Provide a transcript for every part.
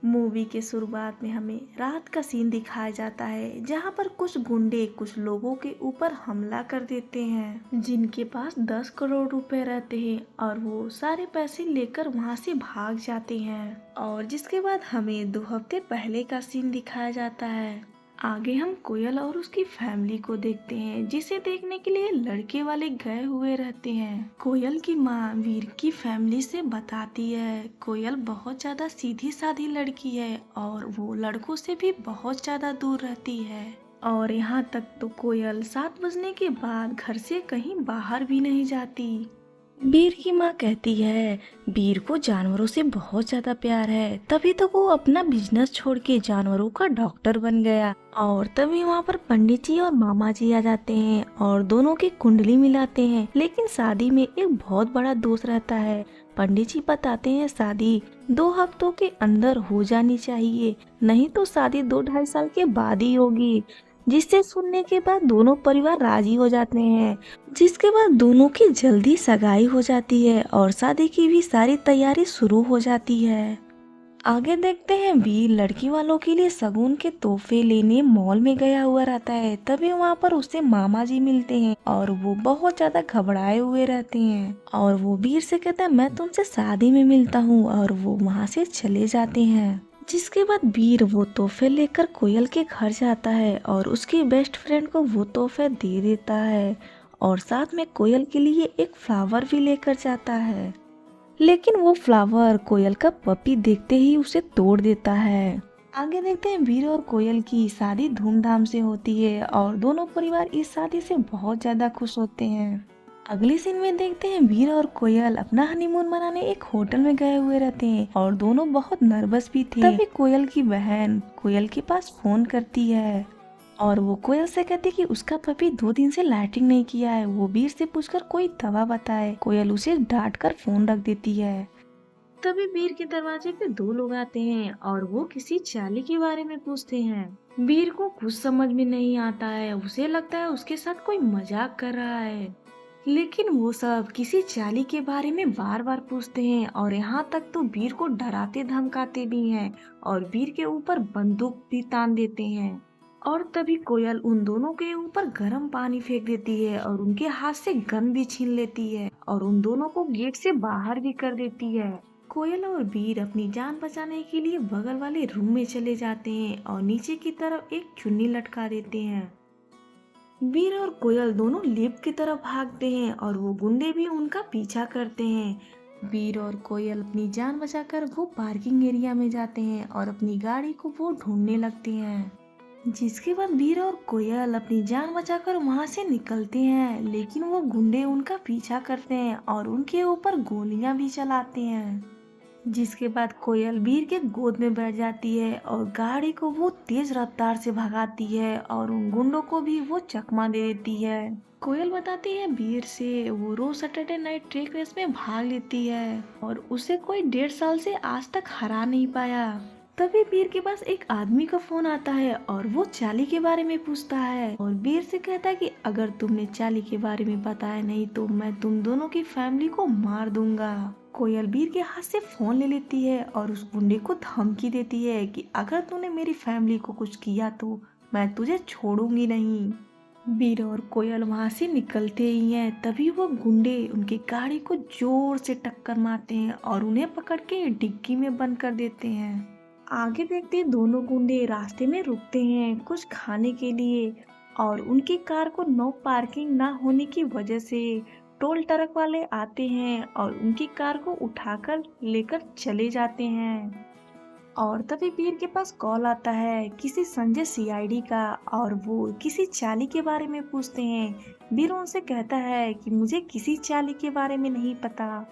Movie के शुरुआत में हमें रात का सीन दिखाया जाता है जहां पर कुछ गुंडे कुछ लोगों के ऊपर हमला कर देते हैं जिनके पास 10 करोड़ रुपए रहते हैं और वो सारे पैसे लेकर वहां से भाग जाते हैं। और जिसके बाद हमें 2 हफ्ते पहले का सीन दिखाया जाता है। आगे हम कोयल और उसकी फैमिली को देखते हैं जिसे देखने के लिए लड़के वाले गए हुए रहते हैं। कोयल की माँ वीर की फैमिली से बताती है कोयल बहुत ज्यादा सीधी सादी लड़की है और वो लड़कों से भी बहुत ज्यादा दूर रहती है। और यहाँ तक तो कोयल 7 बजने के बाद घर से कहीं बाहर भी नहीं जाती। बीर की माँ कहती है बीर को जानवरों से बहुत ज्यादा प्यार है, तभी तो वो अपना बिजनेस छोड़ के जानवरों का डॉक्टर बन गया। और तभी वहाँ पर पंडित जी और मामा जी आ जाते हैं और दोनों की कुंडली मिलाते हैं। लेकिन शादी में एक बहुत बड़ा दोष रहता है। पंडित जी बताते हैं शादी 2 हफ्तों के अंदर हो जानी चाहिए, नहीं तो शादी 2-2.5 साल के बाद ही होगी। जिससे सुनने के बाद दोनों परिवार राजी हो जाते हैं। जिसके बाद दोनों की जल्दी सगाई हो जाती है और शादी की भी सारी तैयारी शुरू हो जाती है। आगे देखते हैं वीर लड़की वालों के लिए शगुन के तोहफे लेने मॉल में गया हुआ रहता है। तभी वहाँ पर उसे मामा जी मिलते हैं और वो बहुत ज्यादा घबराए हुए रहते हैं और वो वीर से कहता है मैं तुमसे शादी में मिलता हूँ और वो वहाँ से चले जाते हैं। जिसके बाद वीर वो तोहफे लेकर कोयल के घर जाता है और उसकी बेस्ट फ्रेंड को वो तोहफे दे देता है और साथ में कोयल के लिए एक फ्लावर भी लेकर जाता है। लेकिन वो फ्लावर कोयल का पपी देखते ही उसे तोड़ देता है। आगे देखते हैं वीर और कोयल की शादी धूमधाम से होती है और दोनों परिवार इस शादी से बहुत ज्यादा खुश होते हैं। अगले सीन में देखते हैं वीर और कोयल अपना हनीमून मनाने एक होटल में गए हुए रहते हैं और दोनों बहुत नर्वस भी थे। तभी कोयल की बहन कोयल के पास फोन करती है और वो कोयल से कहती है कि उसका पपी 2 दिन से लाइटिंग नहीं किया है, वो वीर से पूछकर कोई दवा बताए। कोयल उसे डांट कर फोन रख देती है। तभी वीर के दरवाजे पे 2 लोग आते हैं और वो किसी चाली के बारे में पूछते हैं। वीर को कुछ समझ में नहीं आता है, उसे लगता है उसके साथ कोई मजाक कर रहा है। लेकिन वो सब किसी चाली के बारे में बार बार पूछते हैं और यहाँ तक तो वीर को डराते धमकाते भी हैं और वीर के ऊपर बंदूक भी तान देते हैं। और तभी कोयल उन दोनों के ऊपर गर्म पानी फेंक देती है और उनके हाथ से गन भी छीन लेती है और उन दोनों को गेट से बाहर भी कर देती है। कोयल और वीर अपनी जान बचाने के लिए बगल वाले रूम में चले जाते हैं और नीचे की तरफ एक चुन्नी लटका देते हैं। वीर और कोयल दोनों लिफ्ट की तरफ भागते हैं और वो गुंडे भी उनका पीछा करते हैं। वीर और कोयल अपनी जान बचाकर वो पार्किंग एरिया में जाते हैं और अपनी गाड़ी को वो ढूंढने लगते हैं। जिसके बाद वीर और कोयल अपनी जान बचाकर वहां से निकलते हैं, लेकिन वो गुंडे उनका पीछा करते हैं और उनके ऊपर गोलियां भी चलाते हैं। जिसके बाद कोयल वीर के गोद में बैठ जाती है और गाड़ी को वो तेज रफ्तार से भगाती है और उन गुंडों को भी वो चकमा दे देती है। कोयल बताती है वीर से वो रोज सैटरडे नाइट ट्रैक रेस में भाग लेती है और उसे कोई 1.5 साल से आज तक हरा नहीं पाया। तभी वीर के पास एक आदमी का फोन आता है और वो चाली के बारे में पूछता है और वीर से कहता है कि अगर तुमने चाली के बारे में बताया नहीं तो मैं तुम दोनों की फैमिली को मार दूंगा। कोयल वीर के हाथ से फोन ले लेती है और उस गुंडे को धमकी देती है कि अगर तूने मेरी फैमिली को कुछ किया तो मैं तुझे छोड़ूंगी नहीं। वीर और कोयल वहां से निकलते ही हैं, तभी वो गुंडे उनकी गाड़ी को जोर से टक्कर मारते हैं और उन्हें पकड़ के डिक्की में बंद कर देते हैं। आगे देखते दोनों गुंडे रास्ते में रुकते हैं कुछ खाने के लिए और उनकी कार को नो पार्किंग ना होने की वजह से टोल ट्रक वाले आते हैं और उनकी कार को उठाकर लेकर चले जाते हैं। और तभी वीर के पास कॉल आता है किसी संजय सीआईडी का और वो किसी चाली के बारे में पूछते हैं। वीर उनसे कहता है कि मुझे किसी चाली के बारे में नहीं पता।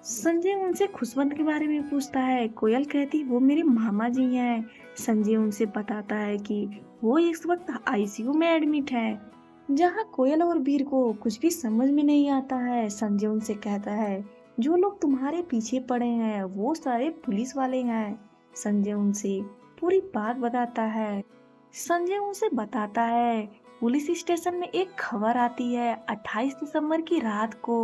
संजय उनसे खुशवंत के बारे में पूछता है। कोयल कहती वो मेरे मामा जी हैं। संजय उनसे बताता है कि वो इस वक्त आईसीयू में एडमिट है। जहाँ कोयल और वीर को कुछ भी समझ में नहीं आता है, संजय उनसे कहता है जो लोग तुम्हारे पीछे पड़े हैं वो सारे पुलिस वाले हैं। संजय उनसे पूरी बात बताता है। संजय उनसे बताता है पुलिस स्टेशन में एक खबर आती है 28 दिसंबर की रात को।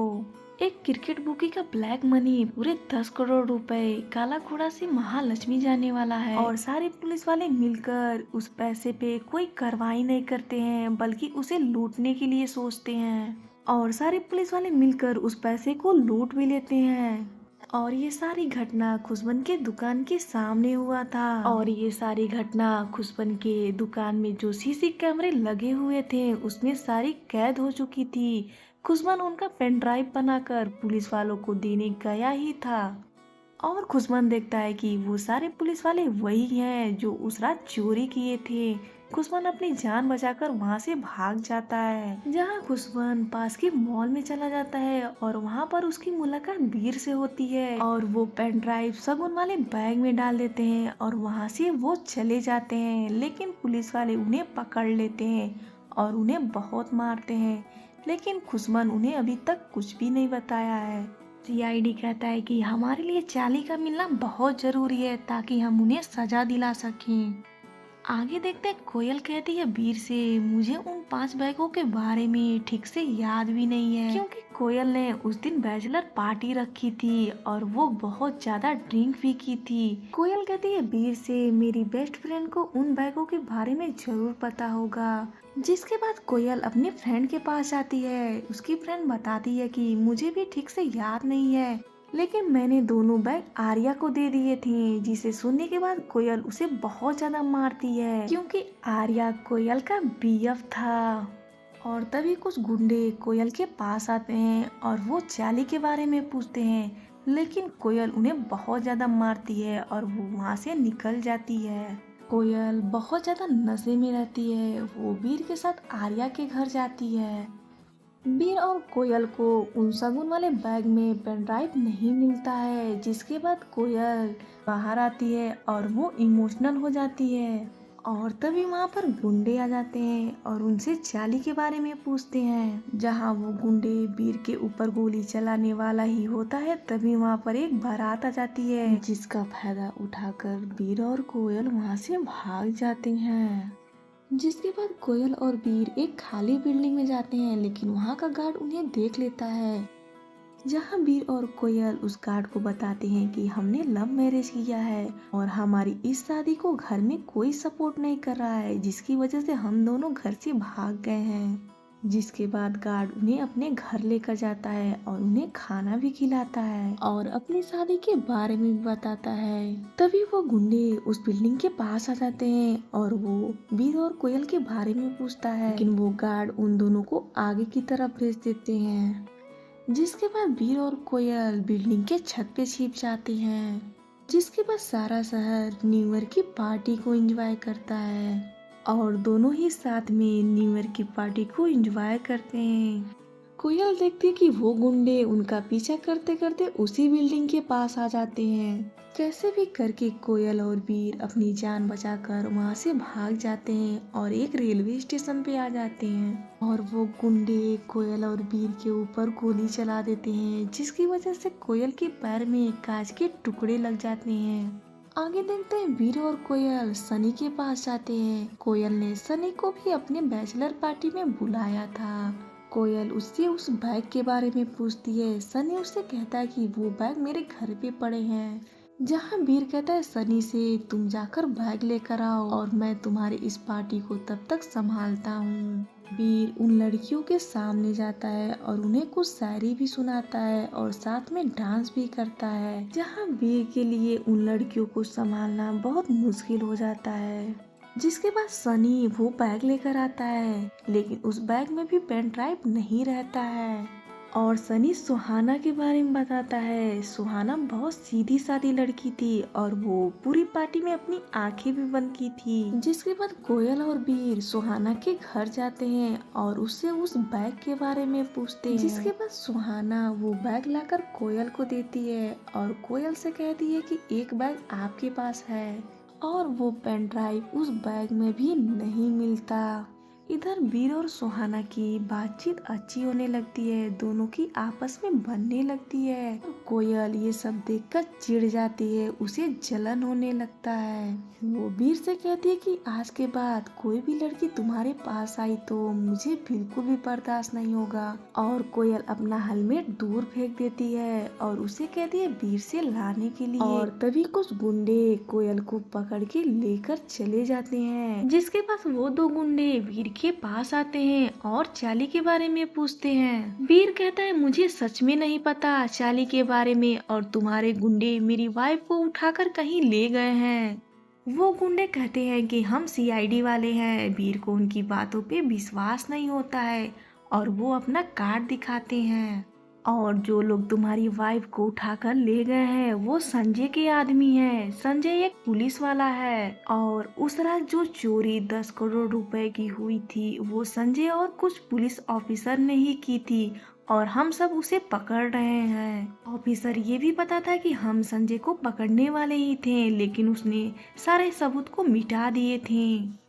एक क्रिकेट बुकी का ब्लैक मनी पूरे 10 करोड़ रुपए काला घोड़ा से महालक्ष्मी जाने वाला है और सारे पुलिस वाले मिलकर उस पैसे पे कोई कार्रवाई नहीं करते हैं बल्कि उसे लूटने के लिए सोचते हैं और सारे पुलिस वाले मिलकर उस पैसे को लूट भी लेते हैं। और ये सारी घटना खुशबन के दुकान के सामने हुआ था और ये सारी घटना खुशबन के दुकान में जो सीसी कैमरे लगे हुए थे उसमें सारी कैद हो चुकी थी। खुशबन उनका पेन ड्राइव बनाकर पुलिस वालों को देने गया ही था और खुशबन देखता है कि वो सारे पुलिस वाले वही हैं जो उस रात चोरी किए थे। खुशबन अपनी जान बचाकर वहाँ से भाग जाता है, जहाँ खुशबन पास के मॉल में चला जाता है और वहाँ पर उसकी मुलाकात वीर से होती है और वो पेन ड्राइव शगुन वाले बैग में डाल देते हैं और वहाँ से वो चले जाते हैं। लेकिन पुलिस वाले उन्हें पकड़ लेते हैं और उन्हें बहुत मारते हैं, लेकिन खुशबन उन्हें अभी तक कुछ भी नहीं बताया है। सीआईडी कहता है कि हमारे लिए चाली का मिलना बहुत जरूरी है ताकि हम उन्हें सजा दिला सकें। आगे देखते हैं कोयल कहती है वीर से मुझे उन 5 बैगों के बारे में ठीक से याद भी नहीं है क्योंकि कोयल ने उस दिन बैचलर पार्टी रखी थी और वो बहुत ज्यादा ड्रिंक भी की थी। कोयल कहती है वीर से मेरी बेस्ट फ्रेंड को उन बैगों के बारे में जरूर पता होगा। जिसके बाद कोयल अपने फ्रेंड के पास जाती है। उसकी फ्रेंड बताती है कि मुझे भी ठीक से याद नहीं है लेकिन मैंने दोनों बैग आर्या को दे दिए थे। जिसे सुनने के बाद कोयल उसे बहुत ज्यादा मारती है क्योंकि आर्या कोयल का बीएफ था। और तभी कुछ गुंडे कोयल के पास आते हैं और वो चाली के बारे में पूछते हैं, लेकिन कोयल उन्हें बहुत ज्यादा मारती है और वो वहाँ से निकल जाती है। कोयल बहुत ज्यादा नशे में रहती है। वो वीर के साथ आर्या के घर जाती है। वीर और कोयल को उन शगुन वाले बैग में पेन ड्राइव नहीं मिलता है, जिसके बाद कोयल बाहर आती है और वो इमोशनल हो जाती है। और तभी वहाँ पर गुंडे आ जाते हैं और उनसे चाली के बारे में पूछते हैं। जहाँ वो गुंडे वीर के ऊपर गोली चलाने वाला ही होता है तभी वहाँ पर एक बारात आ जाती है, जिसका फायदा उठाकर वीर और कोयल वहाँ से भाग जाते हैं। जिसके बाद कोयल और वीर एक खाली बिल्डिंग में जाते हैं, लेकिन वहाँ का गार्ड उन्हें देख लेता है। जहाँ वीर और कोयल उस गार्ड को बताते हैं कि हमने लव मैरिज किया है और हमारी इस शादी को घर में कोई सपोर्ट नहीं कर रहा है, जिसकी वजह से हम दोनों घर से भाग गए हैं। जिसके बाद गार्ड उन्हें अपने घर लेकर जाता है और उन्हें खाना भी खिलाता है और अपनी शादी के बारे में भी बताता है। तभी वो गुंडे उस बिल्डिंग के पास आ जाते हैं और वो वीर और कोयल के बारे में पूछता है, लेकिन वो गार्ड उन दोनों को आगे की तरफ भेज देते हैं। जिसके बाद वीर और कोयल बिल्डिंग के छत पे छिप जाते हैं। जिसके बाद सारा शहर न्यू ईयर की पार्टी को एंजॉय करता है और दोनों ही साथ में न्यू ईयर की पार्टी को एंजॉय करते हैं। कोयल देखती है कि वो गुंडे उनका पीछा करते करते उसी बिल्डिंग के पास आ जाते हैं। कैसे भी करके कोयल और वीर अपनी जान बचाकर वहाँ से भाग जाते हैं और एक रेलवे स्टेशन पे आ जाते हैं और वो गुंडे कोयल और वीर के ऊपर गोली चला देते हैं, जिसकी वजह से कोयल के पैर में कांच के टुकड़े लग जाते हैं। आगे देखते हैं वीर और कोयल सनी के पास जाते हैं। कोयल ने सनी को भी अपने बैचलर पार्टी में बुलाया था। कोयल उससे उस बैग के बारे में पूछती है। सनी उससे कहता है कि वो बैग मेरे घर पे पड़े हैं। जहाँ वीर कहता है सनी से तुम जाकर बैग लेकर आओ और मैं तुम्हारी इस पार्टी को तब तक संभालता हूँ। वीर उन लड़कियों के सामने जाता है और उन्हें कुछ शायरी भी सुनाता है और साथ में डांस भी करता है। जहाँ वीर के लिए उन लड़कियों को संभालना बहुत मुश्किल हो जाता है। जिसके बाद सनी वो बैग लेकर आता है, लेकिन उस बैग में भी पेन ड्राइव नहीं रहता है और सनी सुहाना के बारे में बताता है। सुहाना बहुत सीधी सादी लड़की थी और वो पूरी पार्टी में अपनी आंखें भी बंद की थी। जिसके बाद कोयल और वीर सुहाना के घर जाते हैं और उससे उस बैग के बारे में पूछते हैं। जिसके बाद सुहाना वो बैग लाकर कोयल को देती है और कोयल से कहती है कि एक बैग आपके पास है और वो पेन ड्राइव उस बैग में भी नहीं मिलता। इधर वीर और सुहाना की बातचीत अच्छी होने लगती है, दोनों की आपस में बनने लगती है। कोयल ये सब देखकर चिढ़ जाती है, उसे जलन होने लगता है। वो वीर से कहती है कि आज के बाद कोई भी लड़की तुम्हारे पास आई तो मुझे बिल्कुल भी बर्दाश्त नहीं होगा। और कोयल अपना हेलमेट दूर फेंक देती है और उसे कहती है वीर से लाने के लिए। और तभी कुछ गुंडे कोयल को पकड़ के लेकर चले जाते हैं, जिसके पास वो दो गुंडे वीर के पास आते हैं और चाली के बारे में पूछते हैं। वीर कहता है मुझे सच में नहीं पता चाली के बारे में, और तुम्हारे गुंडे मेरी वाइफ को उठाकर कहीं ले गए हैं। वो गुंडे कहते हैं कि हम सीआईडी वाले हैं। वीर को उनकी बातों पे विश्वास नहीं होता है और वो अपना कार्ड दिखाते हैं। और जो लोग तुम्हारी वाइफ को उठाकर ले गए हैं वो संजय के आदमी हैं। संजय एक पुलिस वाला है और उस रात जो चोरी 10 करोड़ रुपए की हुई थी वो संजय और कुछ पुलिस ऑफिसर ने ही की थी और हम सब उसे पकड़ रहे हैं। ऑफिसर ये भी पता था कि हम संजय को पकड़ने वाले ही थे, लेकिन उसने सारे सबूत को मिटा दिए थे।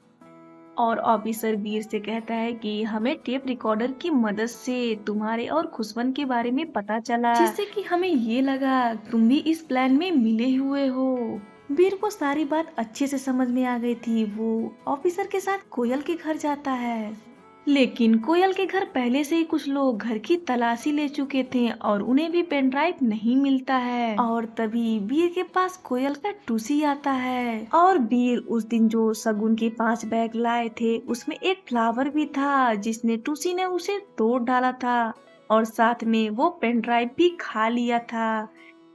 और ऑफिसर वीर से कहता है कि हमें टेप रिकॉर्डर की मदद से तुम्हारे और खुशवन के बारे में पता चला, जिससे कि हमें ये लगा तुम भी इस प्लान में मिले हुए हो। वीर को सारी बात अच्छे से समझ में आ गई थी। वो ऑफिसर के साथ कोयल के घर जाता है, लेकिन कोयल के घर पहले से ही कुछ लोग घर की तलाशी ले चुके थे और उन्हें भी पेन ड्राइव नहीं मिलता है। और तभी वीर के पास कोयल का टूसी आता है और वीर उस दिन जो शगुन के 5 बैग लाए थे उसमें एक फ्लावर भी था, जिसने टूसी ने उसे तोड़ डाला था और साथ में वो पेन ड्राइव भी खा लिया था।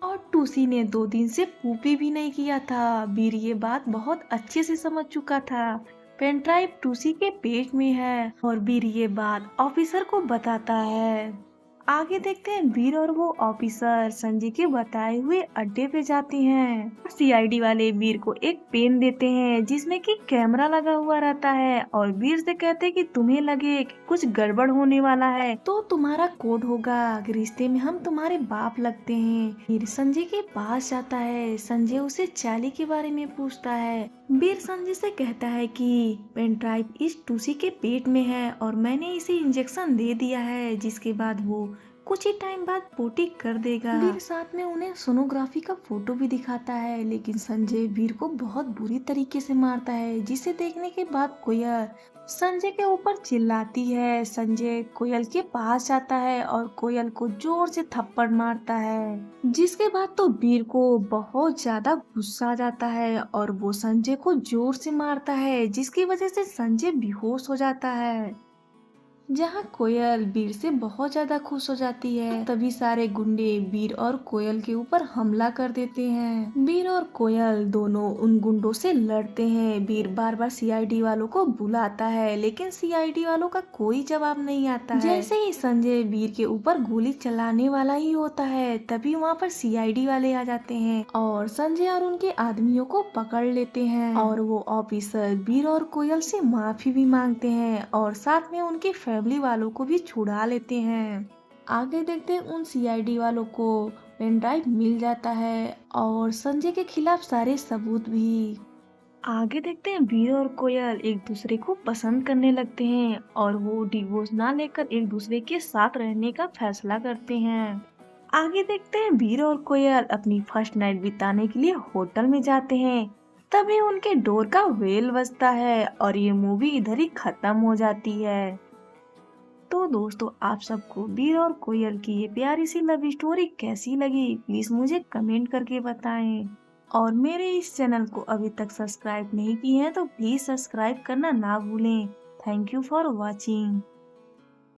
और टूसी ने 2 दिन से पूपी भी नहीं किया था। वीर ये बात बहुत अच्छे से समझ चुका था। पेन ड्राइव टूसी के पेट में है और वीर ये बात ऑफिसर को बताता है। आगे देखते हैं वीर और वो ऑफिसर संजय के बताए हुए अड्डे पे जाते हैं। सीआईडी वाले वीर को एक पेन देते हैं जिसमें कि कैमरा लगा हुआ रहता है और वीर से कहते हैं कि तुम्हें लगे कि कुछ गड़बड़ होने वाला है तो तुम्हारा कोड होगा, रिश्ते में हम तुम्हारे बाप लगते हैं। वीर संजय के पास जाता है। संजय उसे चाली के बारे में पूछता है। वीर संजय से कहता है कि पेन ड्राइव इस टूसी के पेट में है और मैंने इसे इंजेक्शन दे दिया है, जिसके बाद वो कुछ ही टाइम बाद पोटी कर देगा। वीर साथ में उन्हें सोनोग्राफी का फोटो भी दिखाता है, लेकिन संजय वीर को बहुत बुरी तरीके से मारता है, जिसे देखने के बाद कोयल संजय के ऊपर चिल्लाती है। संजय कोयल के पास जाता है और कोयल को जोर से थप्पड़ मारता है, जिसके बाद तो वीर को बहुत ज्यादा गुस्सा आ जाता है और वो संजय को जोर से मारता है, जिसकी वजह से संजय बेहोश हो जाता है। जहाँ कोयल वीर से बहुत ज्यादा खुश हो जाती है, तभी सारे गुंडे वीर और कोयल के ऊपर हमला कर देते हैं। वीर और कोयल दोनों उन गुंडों से लड़ते हैं। वीर बार बार सीआईडी वालों को बुलाता है, लेकिन सीआईडी वालों का कोई जवाब नहीं आता है। जैसे ही संजय वीर के ऊपर गोली चलाने वाला ही होता है, तभी वहाँ पर सीआईडी वाले आ जाते हैं और संजय और उनके आदमियों को पकड़ लेते हैं। और वो ऑफिसर वीर और कोयल से माफी भी मांगते हैं और साथ में उनके फैमिली वालों को भी छुड़ा लेते हैं। आगे देखते हैं उन सीआईडी वालों को पेन ड्राइव मिल जाता है और संजय के खिलाफ सारे सबूत भी। आगे देखते हैं वीर और कोयल एक दूसरे को पसंद करने लगते हैं और वो डिवोर्स ना लेकर एक दूसरे के साथ रहने का फैसला करते हैं। आगे देखते हैं वीर और कोयल अपनी फर्स्ट नाइट बिताने के लिए होटल में जाते हैं। तभी उनके डोर का बेल बजता है और ये मूवी इधर ही खत्म हो जाती है। तो दोस्तों, आप सबको वीर और कोयल की ये प्यारी सी लव स्टोरी कैसी लगी प्लीज मुझे कमेंट करके बताएं। और मेरे इस चैनल को अभी तक सब्सक्राइब नहीं किए हैं तो प्लीज सब्सक्राइब करना ना भूलें। Thank you for watching.